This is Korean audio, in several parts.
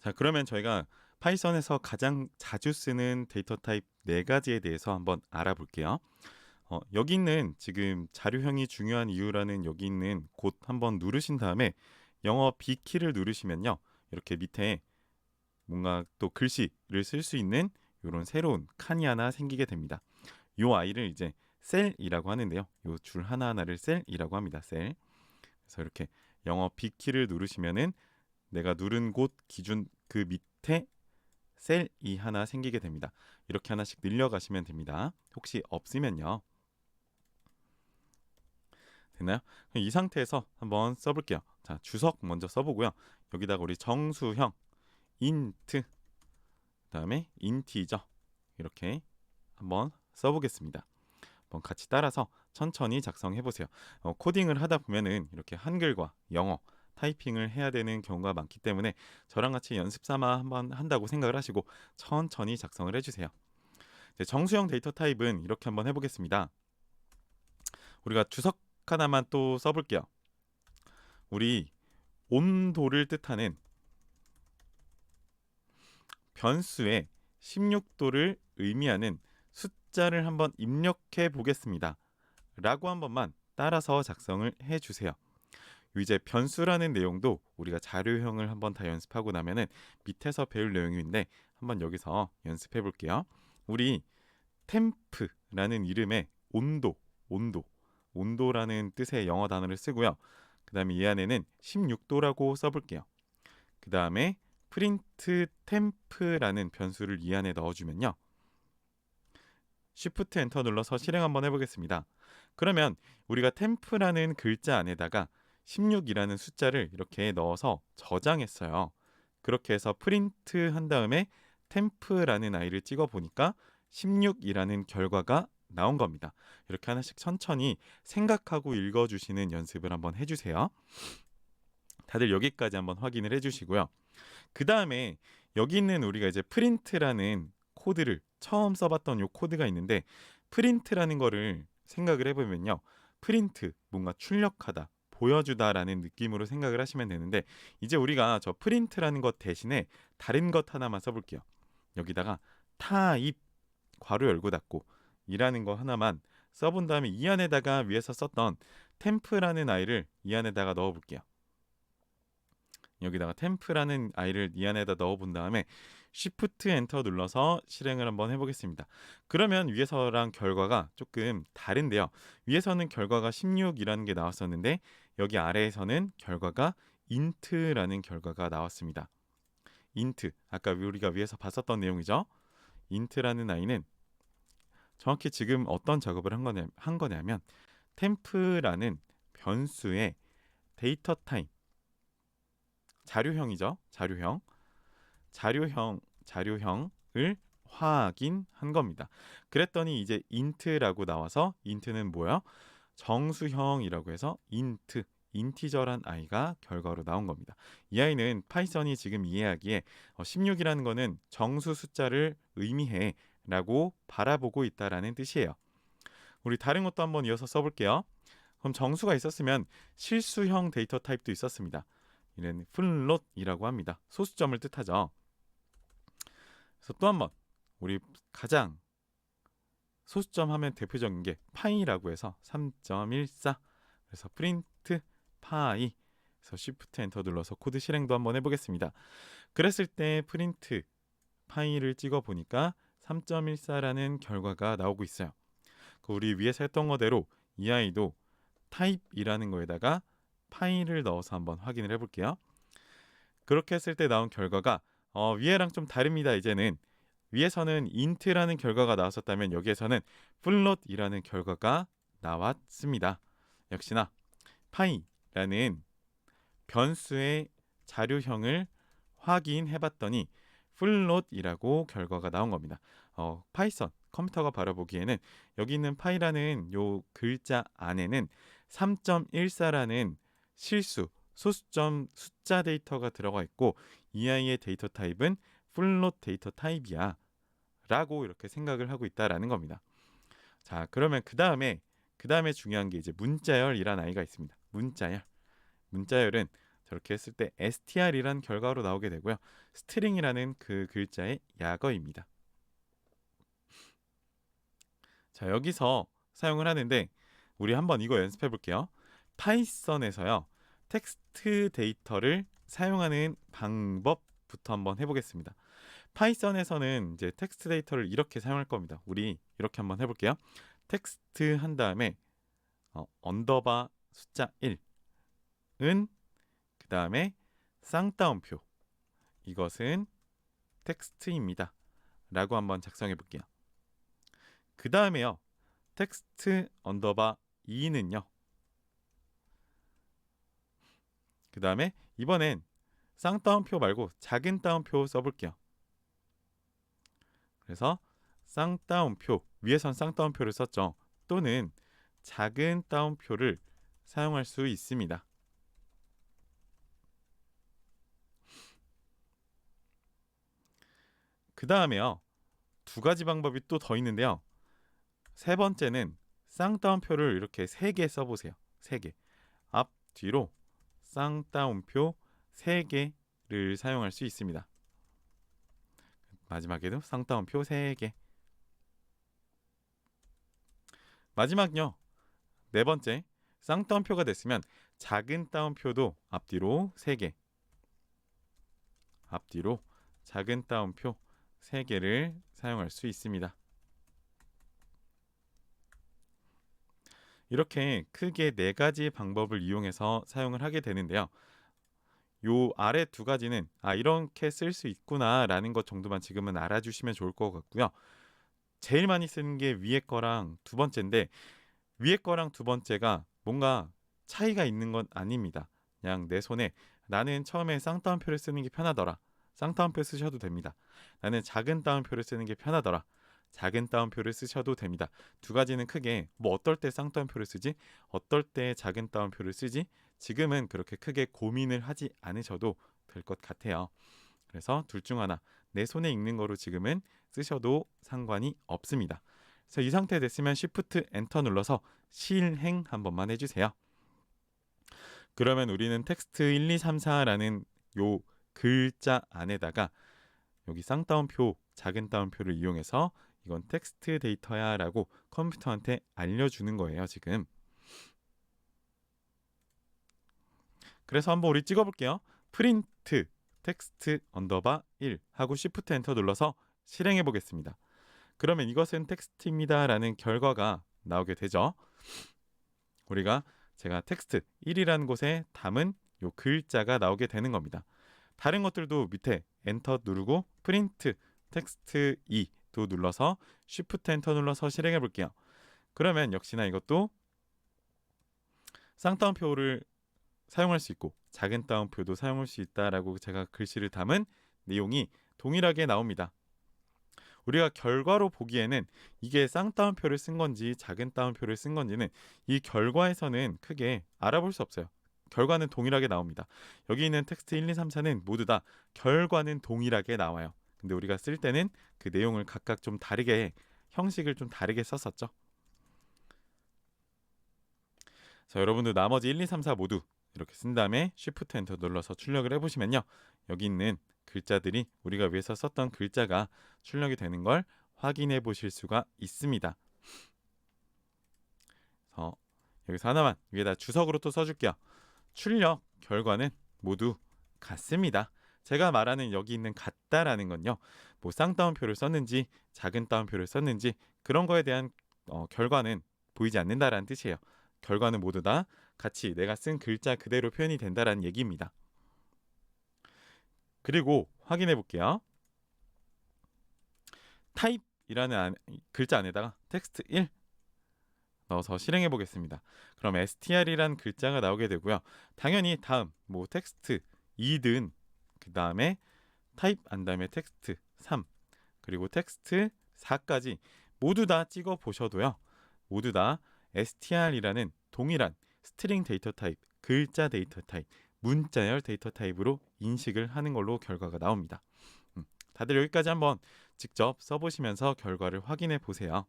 자, 그러면 저희가 파이썬에서 가장 자주 쓰는 데이터 타입 네 가지에 대해서 한번 알아볼게요. 여기 있는 지금 자료형이 중요한 이유라는 여기 있는 곳 한번 누르신 다음에 영어 B키를 누르시면요. 이렇게 밑에 뭔가 또 글씨를 쓸 수 있는 이런 새로운 칸이 하나 생기게 됩니다. 이 아이를 이제 셀이라고 하는데요. 이 줄 하나하나를 셀이라고 합니다. 셀. 그래서 이렇게 영어 B키를 누르시면은 내가 누른 곳 기준 그 밑에 셀이 하나 생기게 됩니다. 이렇게 하나씩 늘려가시면 됩니다. 혹시 없으면요. 됐나요? 이 상태에서 한번 써볼게요. 자, 주석 먼저 써보고요. 여기다가 우리 정수형, 인트, 그다음에 인티저 이렇게 한번 써보겠습니다. 한번 같이 따라서 천천히 작성해 보세요. 코딩을 하다 보면은 이렇게 한글과 영어 타이핑을 해야 되는 경우가 많기 때문에 저랑 같이 연습 삼아 한번 한다고 생각을 하시고 천천히 작성을 해주세요. 이제 정수형 데이터 타입은 이렇게 한번 해보겠습니다. 우리가 주석 하나만 또 써볼게요. 우리 온도를 뜻하는 변수에 16도를 의미하는 숫자를 한번 입력해 보겠습니다. 라고 한 번만 따라서 작성을 해 주세요. 이제 변수라는 내용도 우리가 자료형을 한번 다 연습하고 나면은 밑에서 배울 내용인데 한번 여기서 연습해 볼게요. 우리 템프라는 이름의 온도라는 뜻의 영어 단어를 쓰고요. 그 다음에 이 안에는 16도라고 써볼게요. 그 다음에 프린트 템프라는 변수를 이 안에 넣어주면요. Shift 엔터 눌러서 실행 한번 해보겠습니다. 그러면 우리가 템프라는 글자 안에다가 16이라는 숫자를 이렇게 넣어서 저장했어요. 그렇게 해서 프린트 한 다음에 템프라는 아이를 찍어 보니까 16이라는 결과가 나온 겁니다. 이렇게 하나씩 천천히 생각하고 읽어주시는 연습을 한번 해주세요. 다들 여기까지 한번 확인을 해주시고요. 그 다음에 여기 있는 우리가 이제 프린트라는 코드를 처음 써봤던 요 코드가 있는데 프린트라는 거를 생각을 해보면요. 프린트, 뭔가 출력하다, 보여주다라는 느낌으로 생각을 하시면 되는데 이제 우리가 저 프린트라는 것 대신에 다른 것 하나만 써볼게요. 여기다가 타입, 괄호 열고 닫고 이라는 거 하나만 써본 다음에 이 안에다가 위에서 썼던 템프라는 아이를 이 안에다가 넣어볼게요. 여기다가 템프라는 아이를 이 안에다 넣어본 다음에 Shift 엔터 눌러서 실행을 한번 해보겠습니다. 그러면 위에서랑 결과가 조금 다른데요. 위에서는 결과가 16이라는 게 나왔었는데 여기 아래에서는 결과가 int라는 결과가 나왔습니다. int, 아까 우리가 위에서 봤었던 내용이죠. int라는 아이는 정확히 지금 어떤 작업을 한 거냐면 템프라는 변수의 데이터 타입 자료형이죠. 자료형을 확인한 겁니다. 그랬더니 이제 int라고 나와서 int는 뭐야? 정수형이라고 해서 인티저란 아이가 결과로 나온 겁니다. 이 아이는 파이썬이 지금 이해하기에 16이라는 거는 정수 숫자를 의미해 라고 바라보고 있다라는 뜻이에요. 우리 다른 것도 한번 이어서 써볼게요. 그럼 정수가 있었으면 실수형 데이터 타입도 있었습니다. 이는 플롯이라고 합니다. 소수점을 뜻하죠. 그래서 또 한번 우리 가장 소수점 하면 대표적인 게 파이라고 해서 3.14 그래서 프린트 파이 그래서 Shift 엔터 눌러서 코드 실행도 한번 해보겠습니다. 그랬을 때 프린트 파이를 찍어 보니까 3.14라는 결과가 나오고 있어요. 우리 위에서 했던 거대로 이 아이도 타입이라는 거에다가 파일을 넣어서 한번 확인을 해볼게요. 그렇게 했을 때 나온 결과가 위에랑 좀 다릅니다. 이제는 위에서는 int라는 결과가 나왔었다면 여기에서는 float이라는 결과가 나왔습니다. 역시나 파이라는 변수의 자료형을 확인해봤더니 float이라고 결과가 나온 겁니다. 파이썬 컴퓨터가 바라보기에는 여기 있는 파이라는 요 글자 안에는 3.14라는 실수 소수점 숫자 데이터가 들어가 있고 이 아이의 데이터 타입은 float 데이터 타입이야 라고 이렇게 생각을 하고 있다라는 겁니다. 자, 그러면 그 다음에 중요한 게 이제 문자열이라는 아이가 있습니다. 문자열은 저렇게 했을 때 str이란 결과로 나오게 되고요. 스트링이라는 그 글자의 약어입니다. 자, 여기서 사용을 하는데 우리 한번 이거 연습해 볼게요. 파이썬에서요. 텍스트 데이터를 사용하는 방법부터 한번 해보겠습니다. 파이썬에서는 이제 텍스트 데이터를 이렇게 사용할 겁니다. 우리 이렇게 한번 해볼게요. 텍스트 한 다음에 언더바 숫자 1은 그 다음에 쌍따옴표 이것은 텍스트입니다. 라고 한번 작성해 볼게요. 그 다음에요. 텍스트 언더바 2는요. 그 다음에 이번엔 쌍따옴표 말고 작은 따옴표 써볼게요. 그래서 쌍따옴표, 위에선 쌍따옴표를 썼죠. 또는 작은 따옴표를 사용할 수 있습니다. 그 다음에요. 두 가지 방법이 또 더 있는데요. 세 번째는 쌍따옴표를 이렇게 3개 써보세요. 3개. 앞, 뒤로 쌍따옴표 3개를 사용할 수 있습니다. 마지막에도 쌍따옴표 3개. 마지막요. 네 번째. 쌍따옴표가 됐으면 작은 따옴표도 앞뒤로 3개. 앞뒤로 작은 따옴표 3개를 사용할 수 있습니다. 이렇게 크게 4가지 방법을 이용해서 사용을 하게 되는데요. 요 아래 두 가지는 이렇게 쓸 수 있구나 라는 것 정도만 지금은 알아주시면 좋을 것 같고요. 제일 많이 쓰는 게 위에 거랑 두 번째인데 위에 거랑 두 번째가 뭔가 차이가 있는 건 아닙니다. 그냥 내 손에 나는 처음에 쌍따옴표를 쓰는 게 편하더라. 쌍따옴표 쓰셔도 됩니다. 나는 작은 따옴표를 쓰는 게 편하더라. 작은 따옴표를 쓰셔도 됩니다. 두 가지는 크게 뭐 어떨 때 쌍따옴표를 쓰지? 어떨 때 작은 따옴표를 쓰지? 지금은 그렇게 크게 고민을 하지 않으셔도 될 것 같아요. 그래서 둘 중 하나 내 손에 읽는 거로 지금은 쓰셔도 상관이 없습니다. 그래서 이 상태 됐으면 Shift 엔터 눌러서 실행 한 번만 해주세요. 그러면 우리는 텍스트 1, 2, 3, 4라는 요 글자 안에다가 여기 쌍따옴표, 작은 따옴표를 이용해서 이건 텍스트 데이터야 라고 컴퓨터한테 알려주는 거예요, 지금. 그래서 한번 우리 찍어볼게요. 프린트 텍스트 언더바 1 하고 Shift 엔터 눌러서 실행해 보겠습니다. 그러면 이것은 텍스트입니다 라는 결과가 나오게 되죠. 제가 텍스트 1이라는 곳에 담은 요 글자가 나오게 되는 겁니다. 다른 것들도 밑에 엔터 누르고 프린트 텍스트 2도 눌러서 Shift 엔터 눌러서 실행해 볼게요. 그러면 역시나 이것도 쌍따옴표를 사용할 수 있고 작은 따옴표도 사용할 수 있다라고 제가 글씨를 담은 내용이 동일하게 나옵니다. 우리가 결과로 보기에는 이게 쌍따옴표를 쓴 건지 작은 따옴표를 쓴 건지는 이 결과에서는 크게 알아볼 수 없어요. 결과는 동일하게 나옵니다. 여기 있는 텍스트 1, 2, 3, 4는 모두 다 결과는 동일하게 나와요. 근데 우리가 쓸 때는 그 내용을 각각 좀 다르게 형식을 좀 다르게 썼었죠. 자, 여러분도 나머지 1, 2, 3, 4 모두 이렇게 쓴 다음에 Shift 엔터 눌러서 출력을 해보시면요. 여기 있는 글자들이 우리가 위에서 썼던 글자가 출력이 되는 걸 확인해 보실 수가 있습니다. 여기서 하나만 위에다 주석으로 또 써줄게요. 출력 결과는 모두 같습니다. 제가 말하는 여기 있는 같다라는 건요. 뭐 쌍따옴표를 썼는지 작은 따옴표를 썼는지 그런 거에 대한 결과는 보이지 않는다라는 뜻이에요. 결과는 모두 다 같이 내가 쓴 글자 그대로 표현이 된다라는 얘기입니다. 그리고 확인해 볼게요. 타입이라는 글자 안에다가 텍스트 1 넣어서 실행해 보겠습니다. 그럼 str이란 글자가 나오게 되고요. 당연히 다음 뭐 텍스트 2든 그 다음에 타입 안 다음에 텍스트 3 그리고 텍스트 4까지 모두 다 찍어 보셔도요. 모두 다 str이라는 동일한 스트링 데이터 타입, 글자 데이터 타입, 문자열 데이터 타입으로 인식을 하는 걸로 결과가 나옵니다. 다들 여기까지 한번 직접 써보시면서 결과를 확인해 보세요.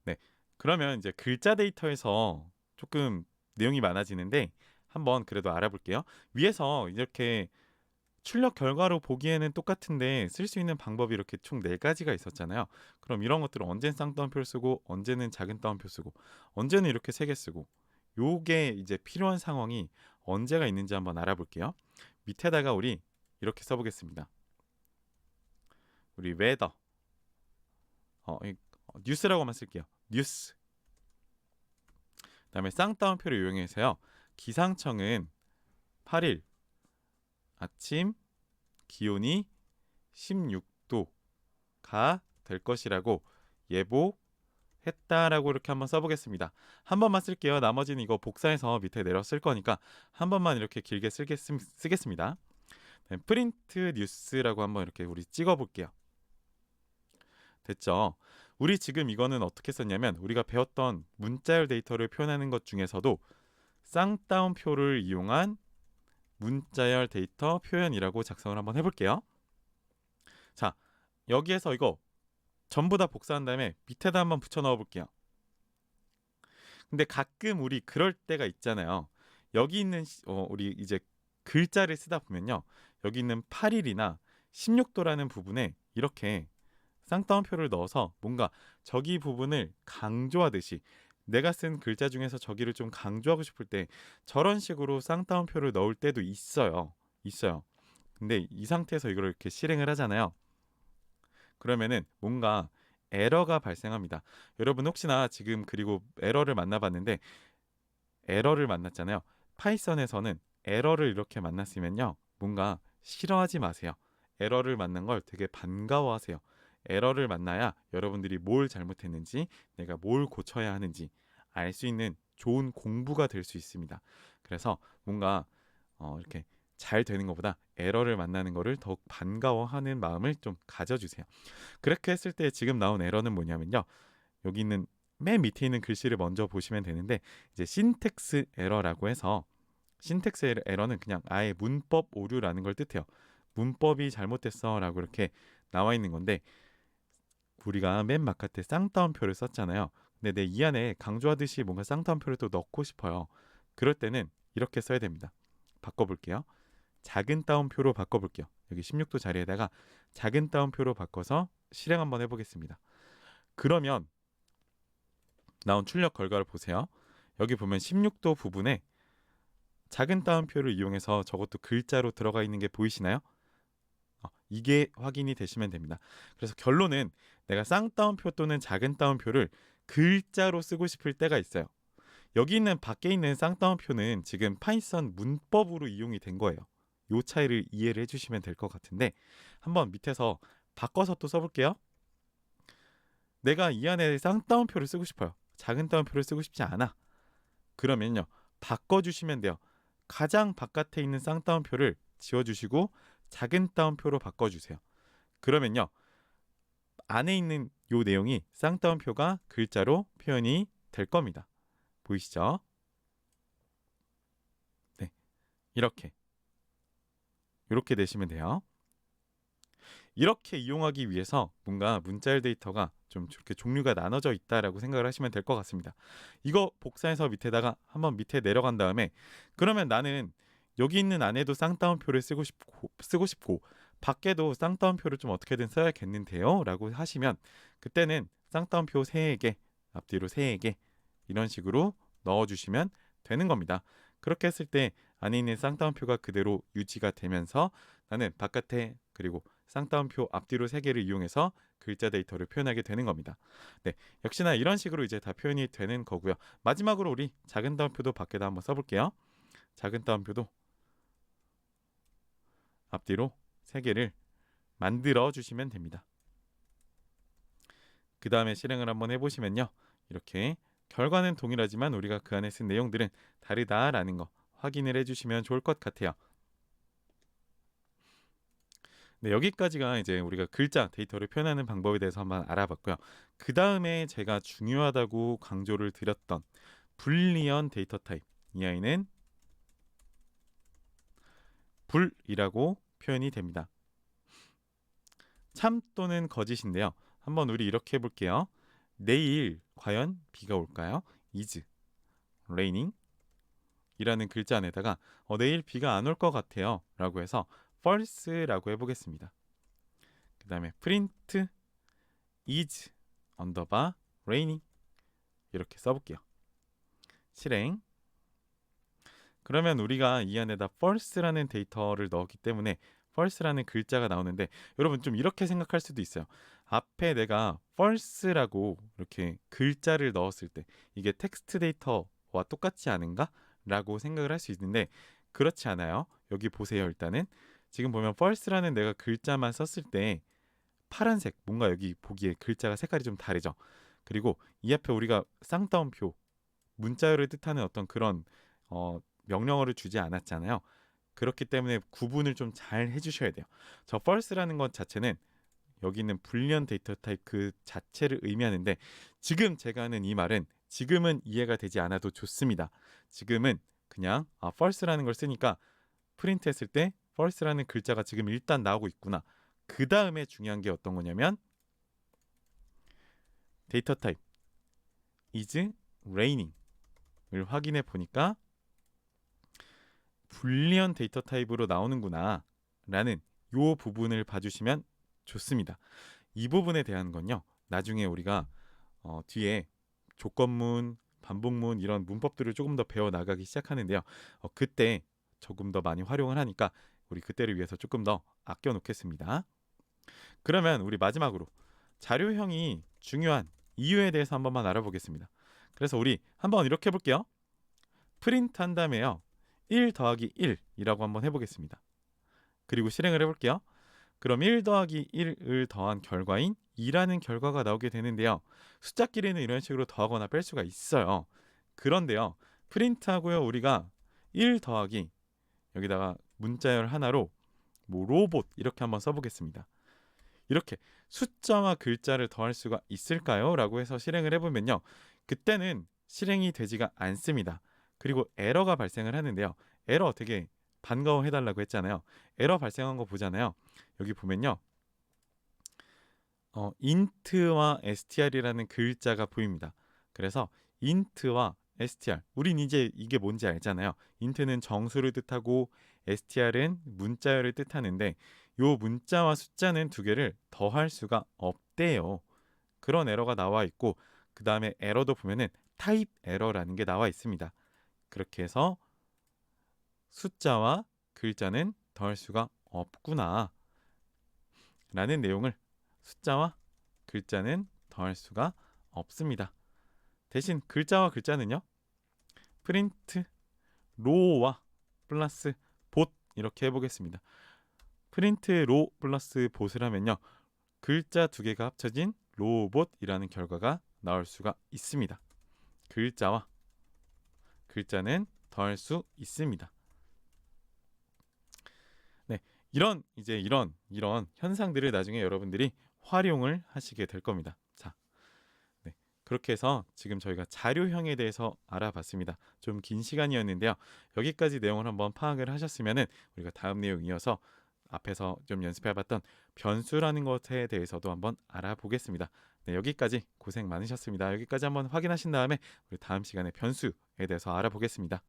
네, 그러면 이제 글자 데이터에서 조금 내용이 많아지는데 한번 그래도 알아볼게요. 위에서 이렇게 출력 결과로 보기에는 똑같은데 쓸 수 있는 방법이 이렇게 총 4가지가 있었잖아요. 그럼 이런 것들을 언제는 쌍따옴표를 쓰고 언제는 작은 따옴표 쓰고 언제는 이렇게 3개 쓰고 요게 이제 필요한 상황이 언제가 있는지 한번 알아볼게요. 밑에다가 우리 이렇게 써보겠습니다. 우리 웨더 뉴스라고만 쓸게요. 뉴스. 그다음에 쌍따옴표를 이용해서요. 기상청은 8일 아침 기온이 16도가 될 것이라고 예보했다라고 이렇게 한번 써보겠습니다. 한 번만 쓸게요. 나머지는 이거 복사해서 밑에 내려 쓸 거니까 한 번만 이렇게 길게 쓰겠습니다. 프린트 뉴스라고 한번 이렇게 우리 찍어볼게요. 됐죠? 우리 지금 이거는 어떻게 썼냐면 우리가 배웠던 문자열 데이터를 표현하는 것 중에서도 쌍따옴표를 이용한 문자열 데이터 표현이라고 작성을 한번 해볼게요. 자, 여기에서 이거 전부 다 복사한 다음에 밑에다 한번 붙여 넣어 볼게요. 근데 가끔 우리 그럴 때가 있잖아요. 여기 있는 우리 이제 글자를 쓰다 보면요. 여기 있는 8일이나 16도라는 부분에 이렇게 쌍따옴표를 넣어서 뭔가 저기 부분을 강조하듯이 내가 쓴 글자 중에서 저기를 좀 강조하고 싶을 때 저런 식으로 쌍따옴표를 넣을 때도 있어요. 근데 이 상태에서 이걸 이렇게 실행을 하잖아요. 그러면은 뭔가 에러가 발생합니다. 여러분 혹시나 지금 그리고 에러를 만나봤는데 에러를 만났잖아요. 파이썬에서는 에러를 이렇게 만났으면요. 뭔가 싫어하지 마세요. 에러를 만난 걸 되게 반가워하세요. 에러를 만나야 여러분들이 뭘 잘못했는지 내가 뭘 고쳐야 하는지 알 수 있는 좋은 공부가 될 수 있습니다. 그래서 뭔가 이렇게 잘 되는 것보다 에러를 만나는 거를 더욱 반가워하는 마음을 좀 가져주세요. 그렇게 했을 때 지금 나온 에러는 뭐냐면요. 여기 있는 맨 밑에 있는 글씨를 먼저 보시면 되는데 이제 신텍스 에러라고 해서 신텍스 에러는 그냥 아예 문법 오류라는 걸 뜻해요. 문법이 잘못됐어라고 이렇게 나와 있는 건데 우리가 맨 바깥에 쌍따옴표를 썼잖아요. 근데 내 이 안에 강조하듯이 뭔가 쌍따옴표를 또 넣고 싶어요. 그럴 때는 이렇게 써야 됩니다. 바꿔볼게요. 작은 따옴표로 바꿔볼게요. 여기 16도 자리에다가 작은 따옴표로 바꿔서 실행 한번 해보겠습니다. 그러면 나온 출력 결과를 보세요. 여기 보면 16도 부분에 작은 따옴표를 이용해서 저것도 글자로 들어가 있는 게 보이시나요? 이게 확인이 되시면 됩니다. 그래서 결론은 내가 쌍따옴표 또는 작은 따옴표를 글자로 쓰고 싶을 때가 있어요. 여기 있는 밖에 있는 쌍따옴표는 지금 파이썬 문법으로 이용이 된 거예요. 요 차이를 이해를 해주시면 될 것 같은데 한번 밑에서 바꿔서 또 써볼게요. 내가 이 안에 쌍따옴표를 쓰고 싶어요. 작은 따옴표를 쓰고 싶지 않아. 그러면요. 바꿔주시면 돼요. 가장 바깥에 있는 쌍따옴표를 지워주시고 작은 따옴표로 바꿔주세요. 그러면요. 안에 있는 요 내용이 쌍따옴표가 글자로 표현이 될 겁니다. 보이시죠? 네. 이렇게 되시면 돼요. 이렇게 이용하기 위해서 뭔가 문자열 데이터가 좀 저렇게 종류가 나눠져 있다라고 생각을 하시면 될 것 같습니다. 이거 복사해서 밑에다가 한번 밑에 내려간 다음에 그러면 나는 여기 있는 안에도 쌍따옴표를 쓰고 싶고 밖에도 쌍따옴표를 좀 어떻게든 써야겠는데요 라고 하시면 그때는 쌍따옴표 3개 앞뒤로 3개 이런 식으로 넣어주시면 되는 겁니다. 그렇게 했을 때 안에 있는 쌍따옴표가 그대로 유지가 되면서 나는 바깥에 그리고 쌍따옴표 앞뒤로 3개를 이용해서 글자 데이터를 표현하게 되는 겁니다. 네, 역시나 이런 식으로 이제 다 표현이 되는 거고요. 마지막으로 우리 작은 따옴표도 밖에다 한번 써볼게요. 작은 따옴표도 앞뒤로 3개를 만들어 주시면 됩니다. 그 다음에 실행을 한번 해보시면요. 이렇게 결과는 동일하지만 우리가 그 안에 쓴 내용들은 다르다라는 거 확인을 해주시면 좋을 것 같아요. 네, 여기까지가 이제 우리가 글자 데이터를 표현하는 방법에 대해서 한번 알아봤고요. 그 다음에 제가 중요하다고 강조를 드렸던 불리언 데이터 타입 이 아이는 불이라고 표현이 됩니다. 참 또는 거짓인데요. 한번 우리 이렇게 해볼게요. 내일 과연 비가 올까요? is raining 이라는 글자 안에다가 내일 비가 안 올 것 같아요 라고 해서 false라고 해보겠습니다. 그 다음에 print is 언더바 raining 이렇게 써볼게요. 실행. 그러면 우리가 이 안에다 false라는 데이터를 넣었기 때문에 false라는 글자가 나오는데, 여러분 좀 이렇게 생각할 수도 있어요. 앞에 내가 false라고 이렇게 글자를 넣었을 때 이게 텍스트 데이터와 똑같지 않은가? 라고 생각을 할 수 있는데, 그렇지 않아요. 여기 보세요. 일단은 지금 보면 false라는 내가 글자만 썼을 때 파란색, 뭔가 여기 보기에 글자가 색깔이 좀 다르죠. 그리고 이 앞에 우리가 쌍따옴표, 문자열을 뜻하는 어떤 그런 명령어를 주지 않았잖아요. 그렇기 때문에 구분을 좀 잘 해주셔야 돼요. 저 false라는 것 자체는 여기 있는 불리언 데이터 타입 그 자체를 의미하는데, 지금 제가 하는 이 말은 지금은 이해가 되지 않아도 좋습니다. 지금은 그냥 false라는 걸 쓰니까 프린트 했을 때 false라는 글자가 지금 일단 나오고 있구나. 그 다음에 중요한 게 어떤 거냐면 데이터 타입 is raining 을 확인해 보니까 불리언 데이터 타입으로 나오는구나 라는 요 부분을 봐주시면 좋습니다. 이 부분에 대한 건요, 나중에 우리가 뒤에 조건문, 반복문 이런 문법들을 조금 더 배워나가기 시작하는데요. 그때 조금 더 많이 활용을 하니까 우리 그때를 위해서 조금 더 아껴놓겠습니다. 그러면 우리 마지막으로 자료형이 중요한 이유에 대해서 한 번만 알아보겠습니다. 그래서 우리 한번 이렇게 해볼게요. 프린트 한 다음에요, 1 더하기 1이라고 한번 해보겠습니다. 그리고 실행을 해볼게요. 그럼 1 더하기 1을 더한 결과인 2라는 결과가 나오게 되는데요. 숫자끼리는 이런 식으로 더하거나 뺄 수가 있어요. 그런데요, 프린트하고요, 우리가 1 더하기 여기다가 문자열 하나로 뭐 로봇 이렇게 한번 써보겠습니다. 이렇게 숫자와 글자를 더할 수가 있을까요? 라고 해서 실행을 해보면요, 그때는 실행이 되지가 않습니다. 그리고 에러가 발생을 하는데요. 에러 되게 반가워해달라고 했잖아요. 에러 발생한 거 보잖아요. 여기 보면요, int와 str이라는 글자가 보입니다. 그래서 int와 str, 우린 이제 이게 뭔지 알잖아요. int는 정수를 뜻하고 str은 문자열을 뜻하는데, 요 문자와 숫자는 두 개를 더할 수가 없대요. 그런 에러가 나와 있고, 그 다음에 에러도 보면은 타입 에러라는 게 나와 있습니다. 그렇게 해서 숫자와 글자는 더할 수가 없구나 라는 내용을, 숫자와 글자는 더할 수가 없습니다. 대신 글자와 글자는요, 프린트 로와 플러스 봇 이렇게 해보겠습니다. 프린트 로 플러스 봇을 하면요, 글자 두 개가 합쳐진 로봇이라는 결과가 나올 수가 있습니다. 글자와 글자는 더할 수 있습니다. 네, 이런 현상들을 나중에 여러분들이 활용을 하시게 될 겁니다. 자, 네, 그렇게 해서 지금 저희가 자료형에 대해서 알아봤습니다. 좀 긴 시간이었는데요. 여기까지 내용을 한번 파악을 하셨으면은 우리가 다음 내용 이어서 앞에서 좀 연습해봤던 변수라는 것에 대해서도 한번 알아보겠습니다. 네, 여기까지 고생 많으셨습니다. 여기까지 한번 확인하신 다음에 우리 다음 시간에 변수에 대해서 알아보겠습니다.